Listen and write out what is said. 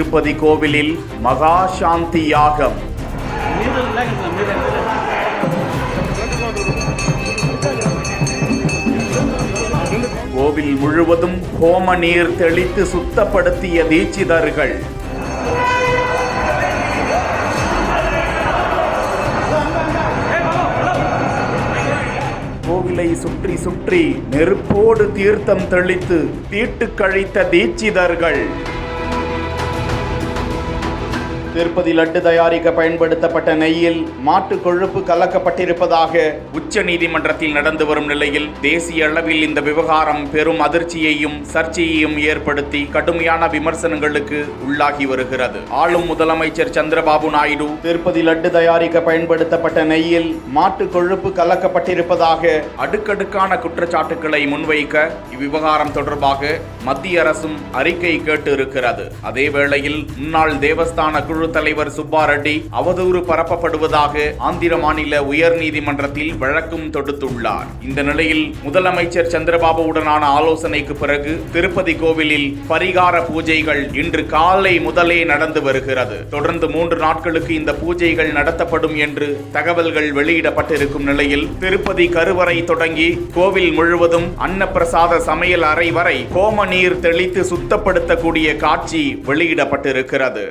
திருப்பதி கோவிலில் மகா சாந்தி யாகம். கோவில் முழுவதும் ஹோம நீர் தெளித்து சுத்தப்படுத்திய தீட்சிதர்கள். கோவிலை சுற்றி சுற்றி நெருப்போடு தீர்த்தம் தெளித்து தீட்டு கழித்த தீட்சிதர்கள். திருப்பதி லட்டு தயாரிக்க பயன்படுத்தப்பட்ட நெய்யில் மாட்டு கொழுப்பு கலக்கப்பட்டிருப்பதாக உச்ச நீதிமன்றத்தில் நடந்து வரும் நிலையில் தேசிய அளவில் இந்த விவகாரம் பெரும் அதிர்ச்சியையும் சர்ச்சையையும் ஏற்படுத்தி கடுமையான விமர்சனங்களுக்கு உள்ளாகி வருகிறது. ஆளும் முதலமைச்சர் சந்திரபாபு நாயுடு திருப்பதி லட்டு தயாரிக்க பயன்படுத்தப்பட்ட நெய்யில் மாட்டு கொழுப்பு கலக்கப்பட்டிருப்பதாக அடுக்கடுக்கான குற்றச்சாட்டுக்களை முன்வைக்க இவ்விவகாரம் தொடர்பாக மத்திய அரசும் அறிக்கை கேட்டு இருக்கிறது. அதே வேளையில் முன்னாள் தேவஸ்தான குழு தலைவர் சுப்பா ரெட்டி அவதூறு பரப்பப்படுவதாக ஆந்திர மாநில உயர் நீதிமன்றத்தில் வழக்கும் தொடுத்துள்ளார். இந்த நிலையில் முதலமைச்சர் சந்திரபாபுவுடனான ஆலோசனைக்கு பிறகு திருப்பதி கோவிலில் பரிகார பூஜைகள் இன்று காலை முதலே நடந்து வருகிறது. தொடர்ந்து 3 நாட்களுக்கு இந்த பூஜைகள் நடத்தப்படும் என்று தகவல்கள் வெளியிடப்பட்டிருக்கும் நிலையில் திருப்பதி கருவறை தொடங்கி கோவில் முழுவதும் அன்னப்பிரசாத சமையல் அறை வரை ஹோம நீர் தெளித்து சுத்தப்படுத்தக்கூடிய காட்சி வெளியிடப்பட்டிருக்கிறது.